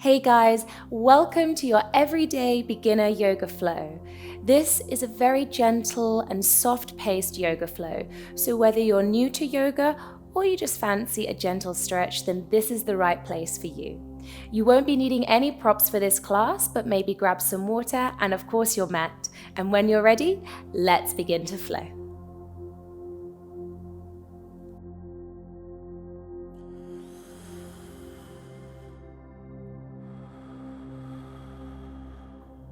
Hey guys, welcome to your everyday beginner yoga flow. This is a very gentle and soft-paced yoga flow, so whether you're new to yoga or you just fancy a gentle stretch, then this is the right place for you. You won't be needing any props for this class, but maybe grab some water and of course your mat. And when you're ready, let's begin to flow.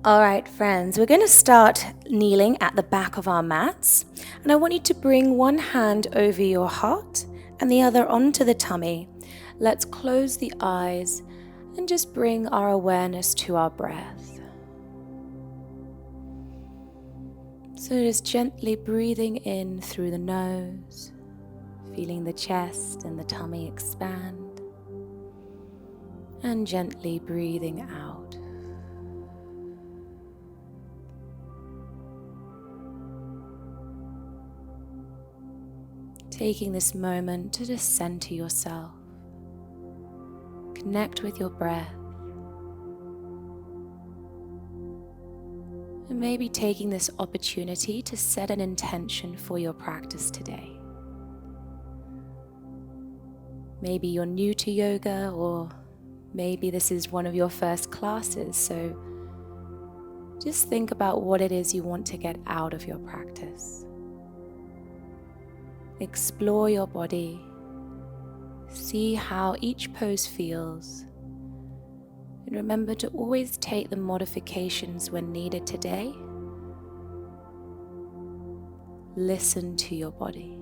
All right, friends, we're going to start kneeling at the back of our mats. And I want you to bring one hand over your heart and the other onto the tummy. Let's close the eyes and just bring our awareness to our breath. So just gently breathing in through the nose, feeling the chest and the tummy expand, and gently breathing out. Taking this moment to just center yourself, connect with your breath, and maybe taking this opportunity to set an intention for your practice today. Maybe you're new to yoga, or maybe this is one of your first classes, so just think about what it is you want to get out of your practice. Explore your body, see how each pose feels, and remember to always take the modifications when needed today. Listen to your body.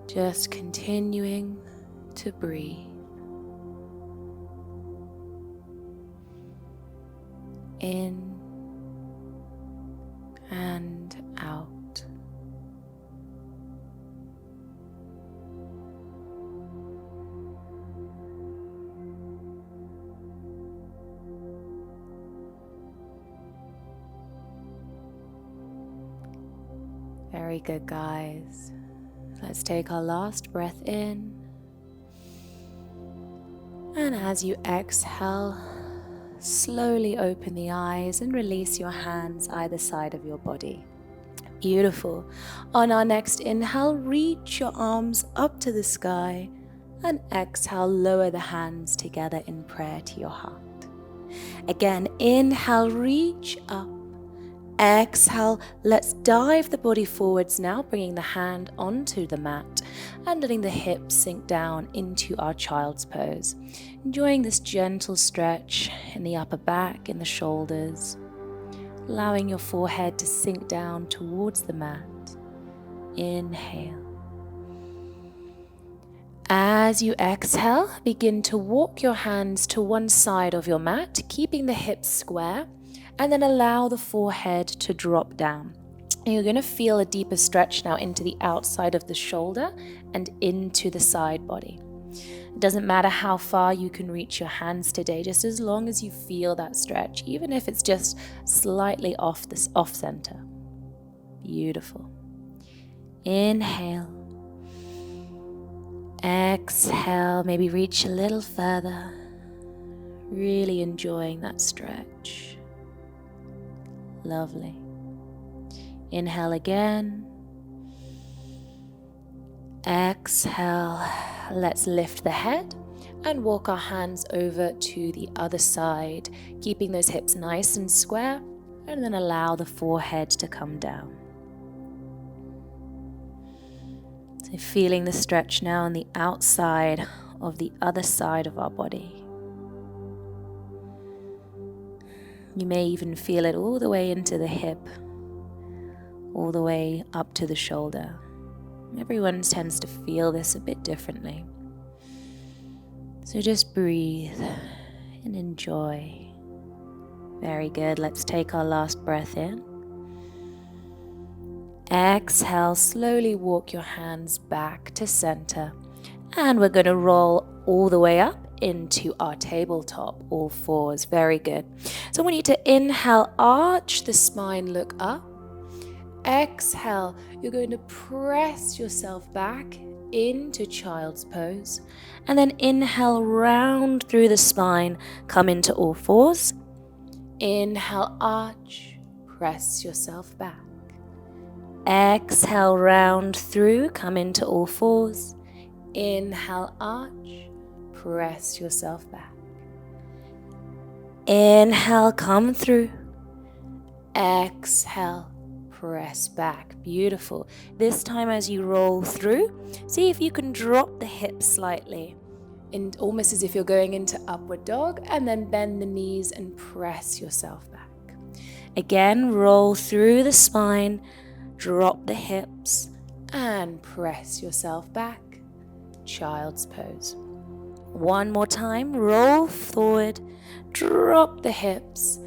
Just continuing to breathe. In and out. Very good, guys. Let's take our last breath in. And as you exhale, slowly open the eyes and release your hands either side of your body. Beautiful. On our next inhale, reach your arms up to the sky, and exhale, lower the hands together in prayer to your heart. Again, inhale, reach up. Exhale, let's dive the body forwards now, bringing the hand onto the mat and letting the hips sink down into our child's pose. Enjoying this gentle stretch in the upper back, in the shoulders, allowing your forehead to sink down towards the mat. Inhale. As you exhale, begin to walk your hands to one side of your mat, keeping the hips square, and then allow the forehead to drop down. You're going to feel a deeper stretch now into the outside of the shoulder and into the side body. It doesn't matter how far you can reach your hands today, just as long as you feel that stretch, even if it's just slightly off center. Beautiful. Inhale. Exhale, maybe reach a little further. Really enjoying that stretch. Lovely. Inhale again. Exhale. Let's lift the head and walk our hands over to the other side, keeping those hips nice and square, and then allow the forehead to come down. So feeling the stretch now on the outside of the other side of our body. You may even feel it all the way into the hip, all the way up to the shoulder. Everyone tends to feel this a bit differently. So just breathe and enjoy. Very good. Let's take our last breath in. Exhale, slowly walk your hands back to center. And we're going to roll all the way up into our tabletop, all fours. Very good. So I want you to inhale, arch the spine, look up. Exhale, you're going to press yourself back into child's pose. And then inhale, round through the spine, come into all fours. Inhale, arch, press yourself back. Exhale, round through, come into all fours. Inhale, arch, press yourself back. Inhale, come through. Exhale, press back. Beautiful. This time as you roll through, see if you can drop the hips slightly, and almost as if you're going into upward dog, and then bend the knees and press yourself back. Again, roll through the spine, drop the hips, and press yourself back. Child's pose. One more time, roll forward, drop the hips,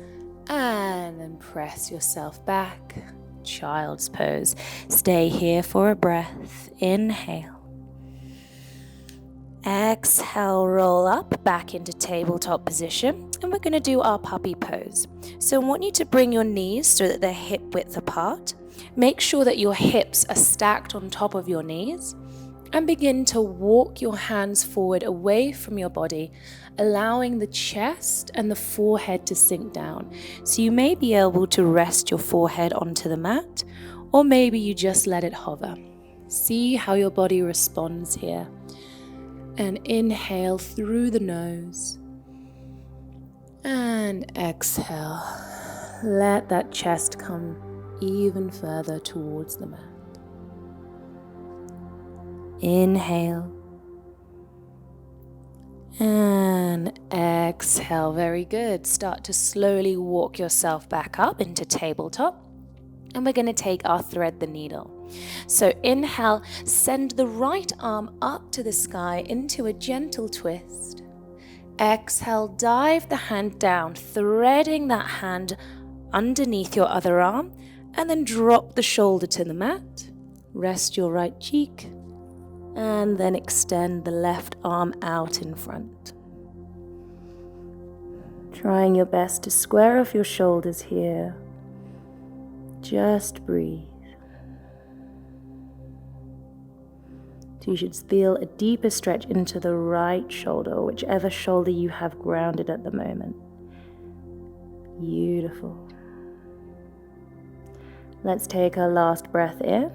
and then press yourself back. Child's pose. Stay here for a breath. Inhale. Exhale, roll up back into tabletop position, and we're going to do our puppy pose. So I want you to bring your knees so that they're hip width apart. Make sure that your hips are stacked on top of your knees, and begin to walk your hands forward away from your body, allowing the chest and the forehead to sink down. So you may be able to rest your forehead onto the mat, or maybe you just let it hover. See how your body responds here. And inhale through the nose. And exhale. Let that chest come even further towards the mat. Inhale. And exhale. Very good. Start to slowly walk yourself back up into tabletop. And we're going to take our thread the needle. So inhale, send the right arm up to the sky into a gentle twist. Exhale, dive the hand down, threading that hand underneath your other arm, and then drop the shoulder to the mat. Rest your right cheek, and then extend the left arm out in front. Trying your best to square off your shoulders here. Just breathe. So you should feel a deeper stretch into the right shoulder, or whichever shoulder you have grounded at the moment. Beautiful. Let's take our last breath in.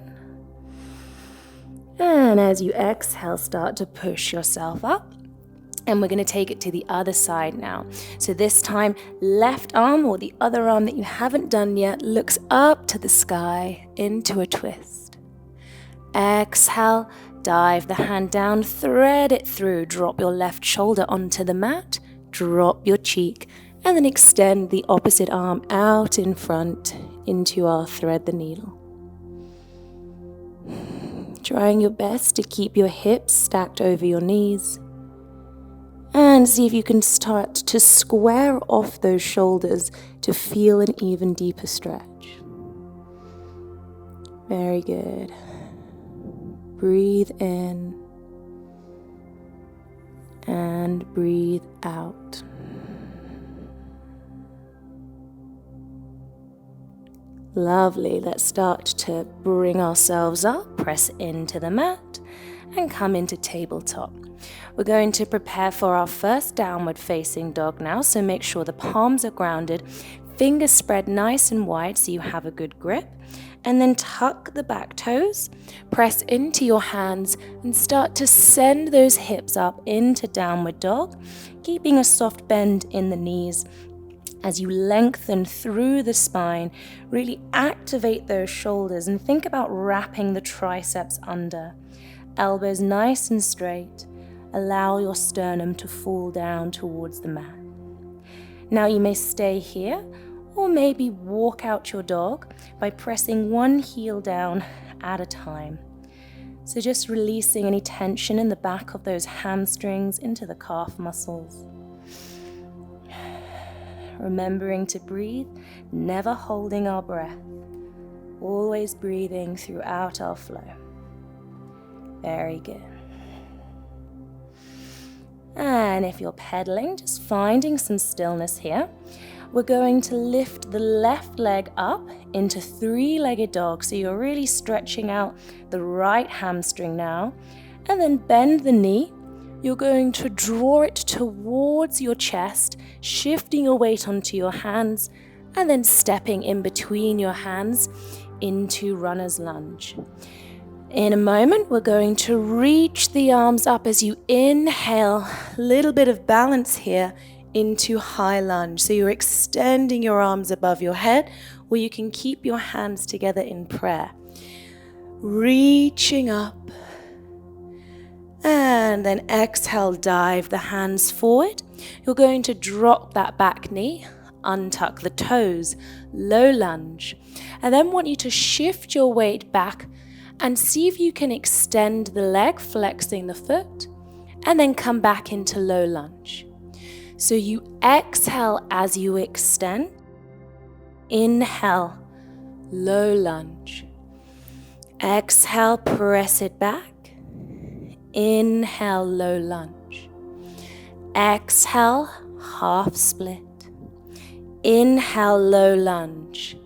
And as you exhale, start to push yourself up. And we're going to take it to the other side now. So this time, left arm or the other arm that you haven't done yet looks up to the sky into a twist. Exhale, dive the hand down, thread it through, drop your left shoulder onto the mat, drop your cheek, and then extend the opposite arm out in front into our thread the needle. Trying your best to keep your hips stacked over your knees. And see if you can start to square off those shoulders to feel an even deeper stretch. Very good. Breathe in and breathe out. Lovely. Let's start to bring ourselves up, press into the mat, and come into tabletop. We're going to prepare for our first downward facing dog now, so make sure the palms are grounded, fingers spread nice and wide so you have a good grip, and then tuck the back toes, press into your hands, and start to send those hips up into downward dog, keeping a soft bend in the knees. As you lengthen through the spine, really activate those shoulders and think about wrapping the triceps under. Elbows nice and straight. Allow your sternum to fall down towards the mat. Now you may stay here, or maybe walk out your dog by pressing one heel down at a time. So just releasing any tension in the back of those hamstrings into the calf muscles. Remembering to breathe, never holding our breath. Always breathing throughout our flow. Very good. And if you're pedaling, just finding some stillness here. We're going to lift the left leg up into three-legged dog. So you're really stretching out the right hamstring now. And then bend the knee. You're going to draw it towards your chest, shifting your weight onto your hands, and then stepping in between your hands into runner's lunge. In a moment, we're going to reach the arms up as you inhale, a little bit of balance here into high lunge. So you're extending your arms above your head, or you can keep your hands together in prayer. Reaching up. And then exhale, dive the hands forward. You're going to drop that back knee, untuck the toes, low lunge. And then want you to shift your weight back and see if you can extend the leg, flexing the foot, and then come back into low lunge. So you exhale as you extend. Inhale, low lunge. Exhale, press it back. Inhale, low lunge. Exhale, half split. Inhale, low lunge.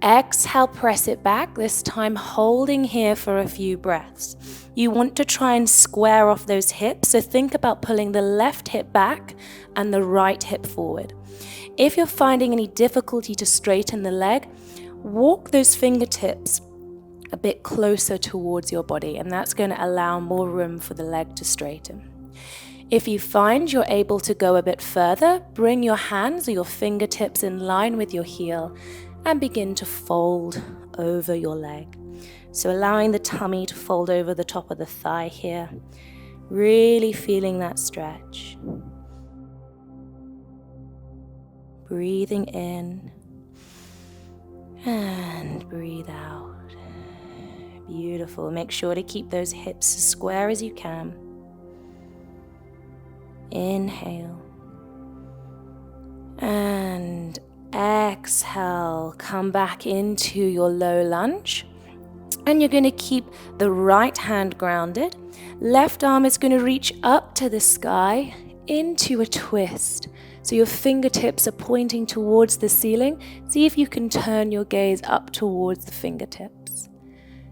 Exhale, press it back, this time holding here for a few breaths. You want to try and square off those hips, so think about pulling the left hip back and the right hip forward. If you're finding any difficulty to straighten the leg, walk those fingertips a bit closer towards your body, and that's going to allow more room for the leg to straighten. If you find you're able to go a bit further, bring your hands or your fingertips in line with your heel and begin to fold over your leg. So allowing the tummy to fold over the top of the thigh here, really feeling that stretch. Breathing in and breathe out. Beautiful. Make sure to keep those hips as square as you can. Inhale. And exhale. Come back into your low lunge. And you're going to keep the right hand grounded. Left arm is going to reach up to the sky into a twist. So your fingertips are pointing towards the ceiling. See if you can turn your gaze up towards the fingertips.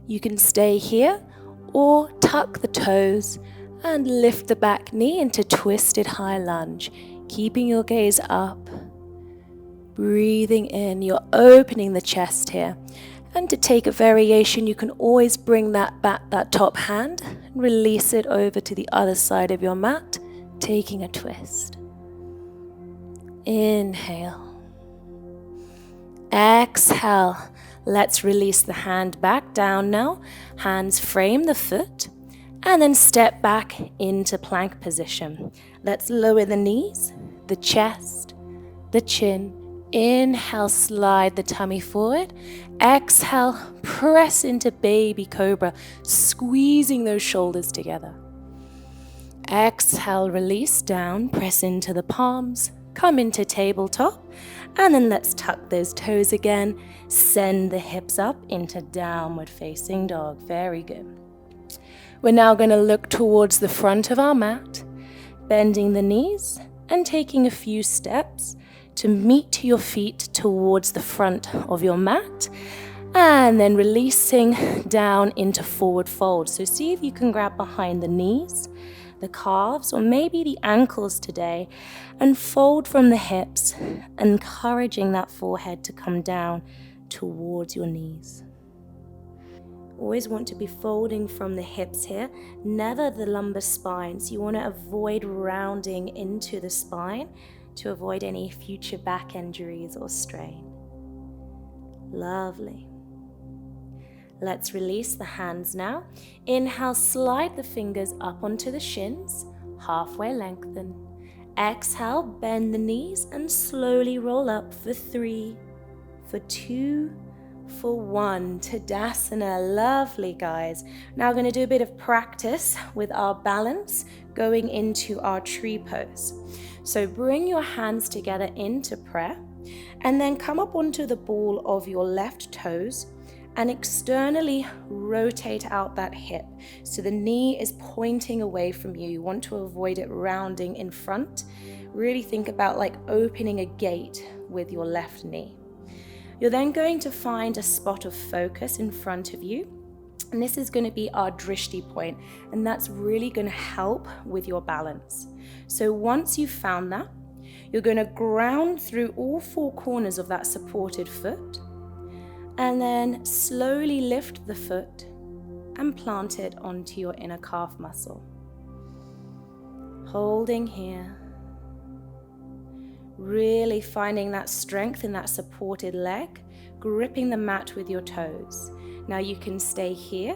You can stay here or tuck the toes and lift the back knee into twisted high lunge, keeping your gaze up. Breathing in, you're opening the chest here. And to take a variation, you can always bring that back, that top hand, and release it over to the other side of your mat, taking a twist. Inhale. Exhale. Let's release the hand back down now. Hands frame the foot and then step back into plank position. Let's lower the knees, the chest, the chin. Inhale, slide the tummy forward. Exhale, press into baby cobra, squeezing those shoulders together. Exhale, release down, press into the palms, come into tabletop, and then let's tuck those toes again. Send the hips up into downward facing dog. Very good. We're now going to look towards the front of our mat, bending the knees and taking a few steps to meet your feet towards the front of your mat, and then releasing down into forward fold. So see if you can grab behind the knees, the calves, or maybe the ankles today, and fold from the hips, encouraging that forehead to come down towards your knees. Always want to be folding from the hips here, never the lumbar spine. So you want to avoid rounding into the spine to avoid any future back injuries or strain. Lovely. Let's release the hands now. Inhale, slide the fingers up onto the shins, halfway lengthen. Exhale, bend the knees and slowly roll up for 3, for 2, for 1. Tadasana. Lovely, guys. Now we're going to do a bit of practice with our balance going into our tree pose. So bring your hands together into prayer and then come up onto the ball of your left toes and externally rotate out that hip. So the knee is pointing away from you. You want to avoid it rounding in front. Really think about like opening a gate with your left knee. You're then going to find a spot of focus in front of you. And this is going to be our drishti point, and that's really going to help with your balance. So once you've found that, you're going to ground through all four corners of that supported foot, and then slowly lift the foot and plant it onto your inner calf muscle. Holding here, really finding that strength in that supported leg, gripping the mat with your toes. Now you can stay here,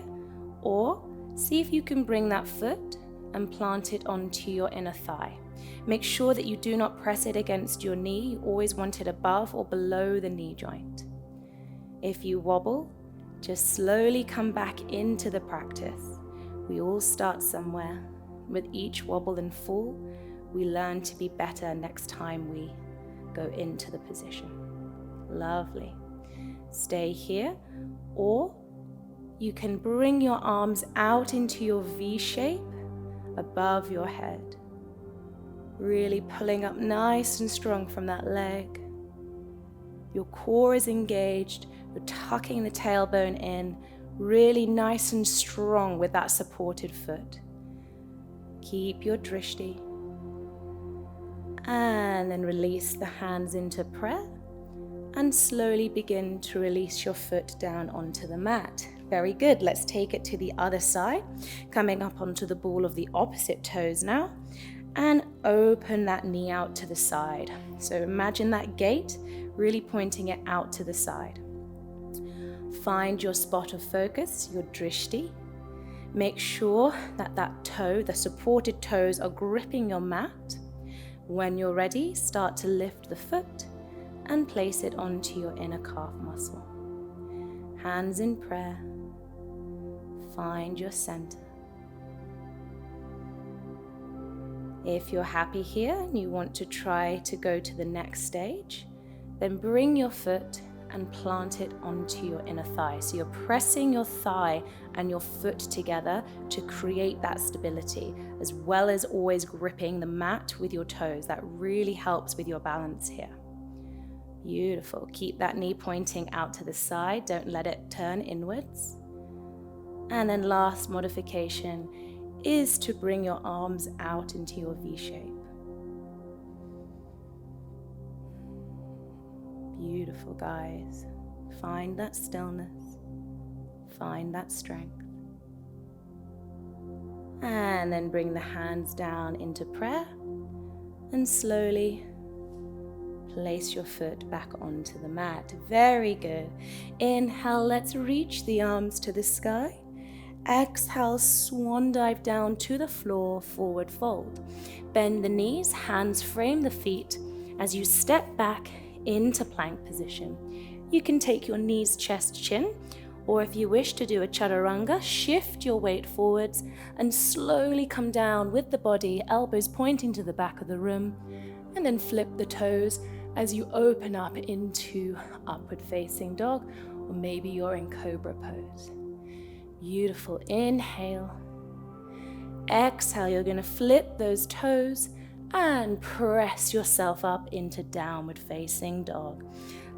or see if you can bring that foot and plant it onto your inner thigh. Make sure that you do not press it against your knee. You always want it above or below the knee joint. If you wobble, just slowly come back into the practice. We all start somewhere. With each wobble and fall, we learn to be better next time we go into the position. Lovely. Stay here, or you can bring your arms out into your V shape above your head. Really pulling up nice and strong from that leg. Your core is engaged, you're tucking the tailbone in, really nice and strong with that supported foot. Keep your drishti. And then release the hands into prayer. And slowly begin to release your foot down onto the mat. Very good. Let's take it to the other side. Coming up onto the ball of the opposite toes now. And open that knee out to the side. So imagine that gate, really pointing it out to the side. Find your spot of focus, your drishti. Make sure that toe, the supported toes, are gripping your mat. When you're ready, start to lift the foot and place it onto your inner calf muscle. Hands in prayer. Find your center. If you're happy here and you want to try to go to the next stage, then bring your foot and plant it onto your inner thigh. So you're pressing your thigh and your foot together to create that stability, as well as always gripping the mat with your toes. That really helps with your balance here. Beautiful. Keep that knee pointing out to the side. Don't let it turn inwards. And then last modification is to bring your arms out into your V shape. Beautiful, guys. Find that stillness. Find that strength. And then bring the hands down into prayer and slowly place your foot back onto the mat. Very good. Inhale, let's reach the arms to the sky. Exhale, swan dive down to the floor, forward fold. Bend the knees, hands frame the feet as you step back into plank position. You can take your knees chest chin, or if you wish to do a chaturanga, shift your weight forwards and slowly come down with the body, elbows pointing to the back of the room, and then flip the toes as you open up into upward facing dog, or maybe you're in cobra pose. Beautiful. Inhale. Exhale, you're going to flip those toes and press yourself up into downward facing dog.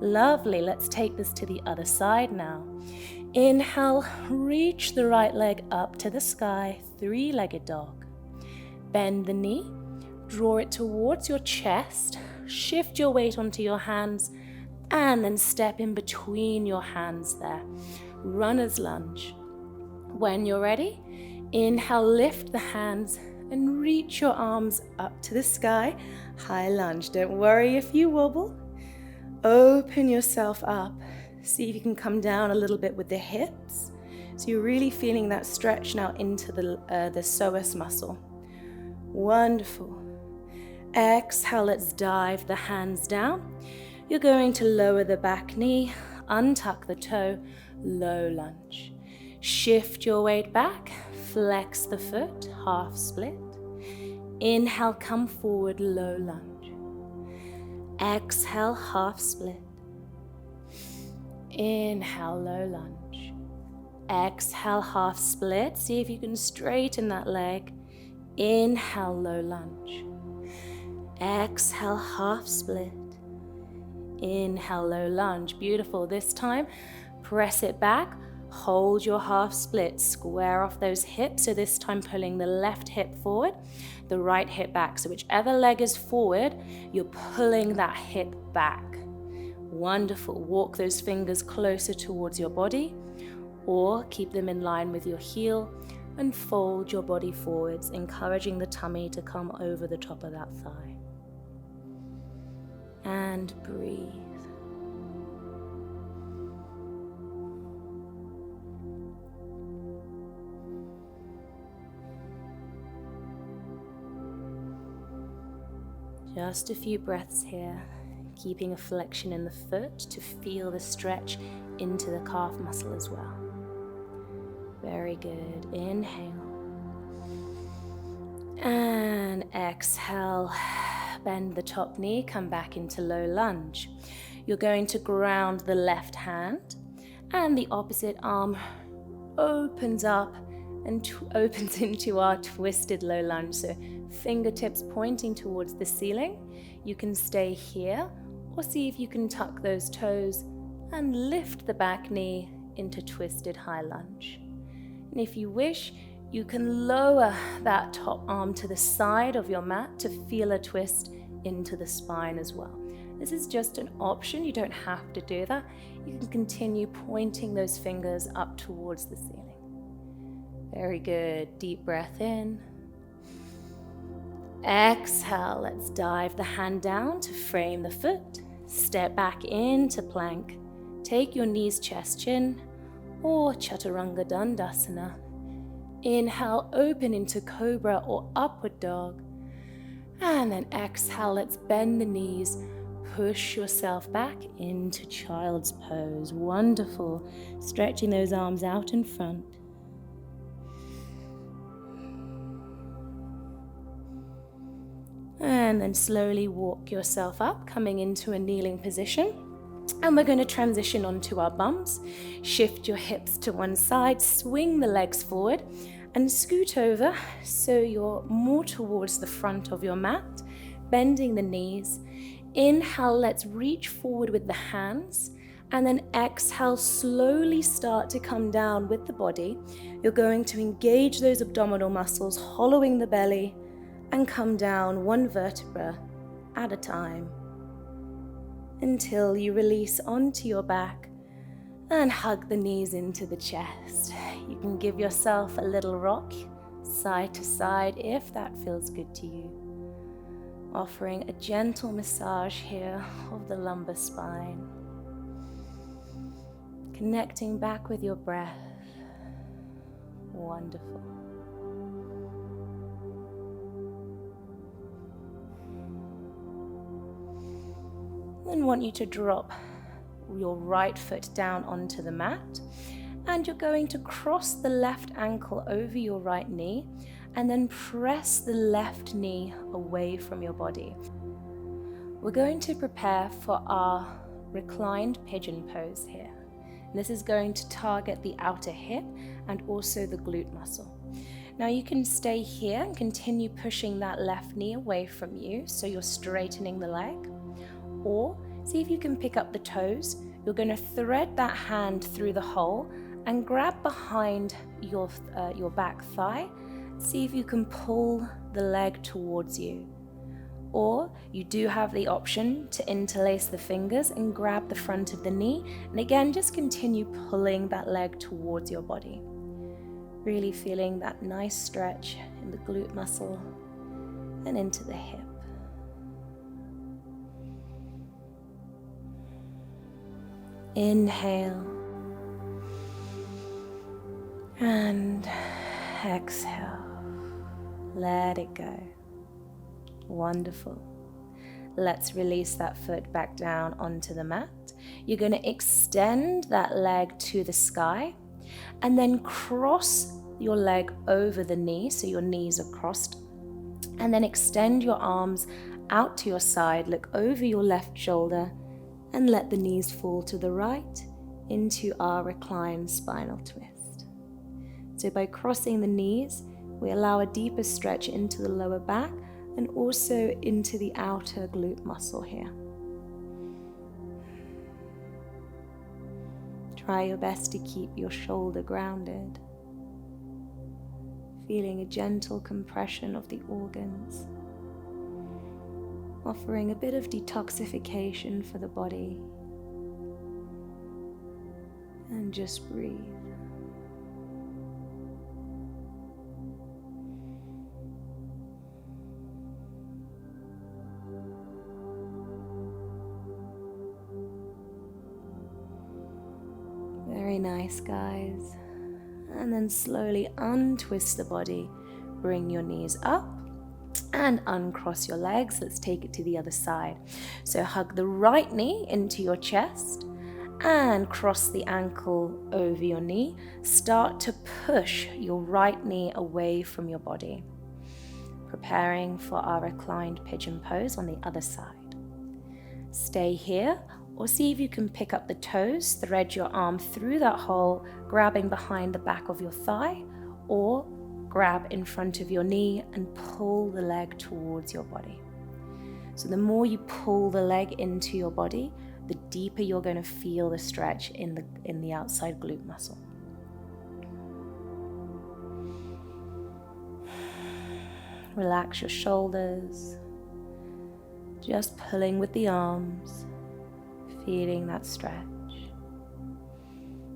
Lovely. Let's take this to the other side now. Inhale, reach the right leg up to the sky, three-legged dog. Bend the knee, draw it towards your chest, shift your weight onto your hands, and then step in between your hands there. Runner's lunge. When you're ready, inhale, lift the hands and reach your arms up to the sky. High lunge. Don't worry if you wobble. Open yourself up. See if you can come down a little bit with the hips. So you're really feeling that stretch now into the psoas muscle. Wonderful. Exhale, let's dive the hands down. You're going to lower the back knee, untuck the toe, low lunge. Shift your weight back, flex the foot, half split. Inhale, come forward, low lunge. Exhale, half split. Inhale, low lunge. Exhale, half split. See if you can straighten that leg. Inhale, low lunge. Exhale, half split. Inhale, low lunge. Beautiful. This time, press it back. Hold your half split. Square off those hips. So this time, pulling the left hip forward, the right hip back. So whichever leg is forward, you're pulling that hip back. Wonderful. Walk those fingers closer towards your body, or keep them in line with your heel and fold your body forwards, encouraging the tummy to come over the top of that thigh. And breathe. Just a few breaths here, keeping a flexion in the foot to feel the stretch into the calf muscle as well. Very good. Inhale. And exhale. Bend the top knee, come back into low lunge. You're going to ground the left hand, and the opposite arm opens up and opens into our twisted low lunge. So fingertips pointing towards the ceiling. You can stay here, or see if you can tuck those toes and lift the back knee into twisted high lunge. And if you wish, you can lower that top arm to the side of your mat to feel a twist into the spine as well. This is just an option. You don't have to do that. You can continue pointing those fingers up towards the ceiling. Very good. Deep breath in. Exhale. Let's dive the hand down to frame the foot. Step back into plank. Take your knees, chest, chin, or Chaturanga Dandasana. Inhale, open into Cobra or Upward Dog. And then exhale, let's bend the knees. Push yourself back into Child's Pose. Wonderful. Stretching those arms out in front. And then slowly walk yourself up, coming into a kneeling position. And we're going to transition onto our bums. Shift your hips to one side, swing the legs forward, and scoot over so you're more towards the front of your mat, bending the knees. Inhale, let's reach forward with the hands, and then exhale, slowly start to come down with the body. You're going to engage those abdominal muscles, hollowing the belly, and come down one vertebra at a time until you release onto your back and hug the knees into the chest. You can give yourself a little rock side to side if that feels good to you. Offering a gentle massage here of the lumbar spine. Connecting back with your breath. Wonderful. Then want you to drop your right foot down onto the mat, and you're going to cross the left ankle over your right knee and then press the left knee away from your body. We're going to prepare for our reclined pigeon pose here. This is going to target the outer hip and also the glute muscle. Now you can stay here and continue pushing that left knee away from you so you're straightening the leg. Or see if you can pick up the toes. You're going to thread that hand through the hole and grab behind your back thigh. See if you can pull the leg towards you. Or you do have the option to interlace the fingers and grab the front of the knee. And again, just continue pulling that leg towards your body. Really feeling that nice stretch in the glute muscle and into the hip. Inhale and exhale. Let it go. Wonderful. Let's release that foot back down onto the mat. You're going to extend that leg to the sky and then cross your leg over the knee so your knees are crossed. And then extend your arms out to your side. Look over your left shoulder and let the knees fall to the right into our reclined spinal twist. So by crossing the knees, we allow a deeper stretch into the lower back and also into the outer glute muscle here. Try your best to keep your shoulder grounded, feeling a gentle compression of the organs, offering a bit of detoxification for the body. And just breathe. Very nice, guys. And then slowly untwist the body. Bring your knees up and uncross your legs. Let's take it to the other side. So hug the right knee into your chest and cross the ankle over your knee. Start to push your right knee away from your body. Preparing for our reclined pigeon pose on the other side. Stay here, or see if you can pick up the toes, thread your arm through that hole, grabbing behind the back of your thigh, or grab in front of your knee and pull the leg towards your body. So the more you pull the leg into your body, the deeper you're going to feel the stretch in the outside glute muscle. Relax your shoulders, just pulling with the arms, feeling that stretch.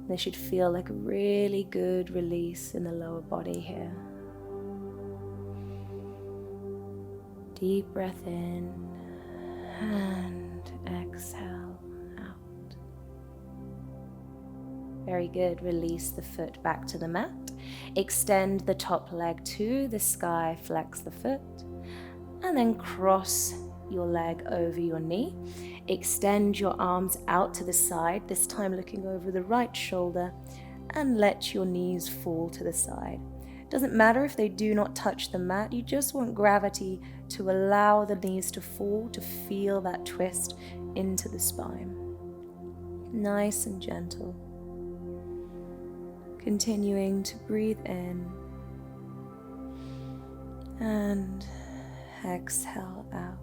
This should feel like a really good release in the lower body here. Deep breath in and exhale out. Very good. Release the foot back to the mat. Extend the top leg to the sky, flex the foot, and then cross your leg over your knee. Extend your arms out to the side, this time looking over the right shoulder, and let your knees fall to the side. Doesn't matter if they do not touch the mat, you just want gravity to allow the knees to fall, to feel that twist into the spine. Nice and gentle. Continuing to breathe in and exhale out.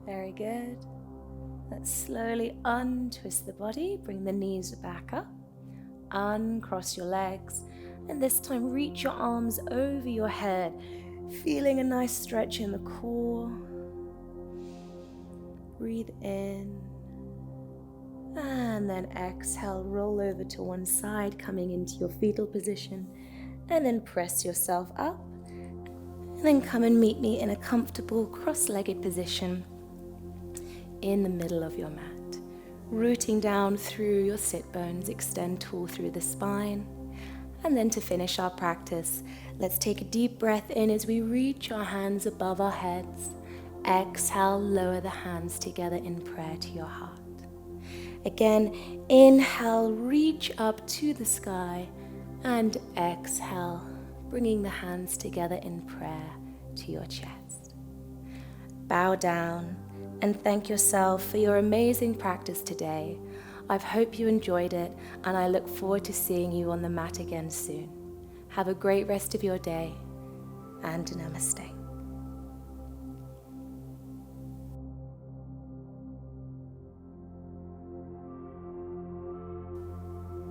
Very good. Let's slowly untwist the body, bring the knees back up, uncross your legs, and this time reach your arms over your head, feeling a nice stretch in the core. Breathe in, and then exhale, roll over to one side, coming into your fetal position, and then press yourself up, and then come and meet me in a comfortable cross-legged position in the middle of your mat. Rooting down through your sit bones, extend tall through the spine. And then to finish our practice, let's take a deep breath in as we reach our hands above our heads. Exhale, lower the hands together in prayer to your heart. Again, inhale, reach up to the sky, and exhale, bringing the hands together in prayer to your chest. Bow down and thank yourself for your amazing practice today. I hope you enjoyed it, and I look forward to seeing you on the mat again soon. Have a great rest of your day, and namaste.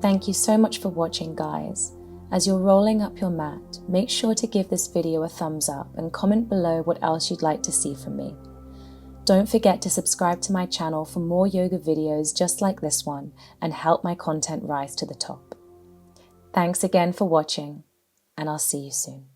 Thank you so much for watching, guys. As you're rolling up your mat, make sure to give this video a thumbs up and comment below what else you'd like to see from me. Don't forget to subscribe to my channel for more yoga videos just like this one and help my content rise to the top. Thanks again for watching, and I'll see you soon.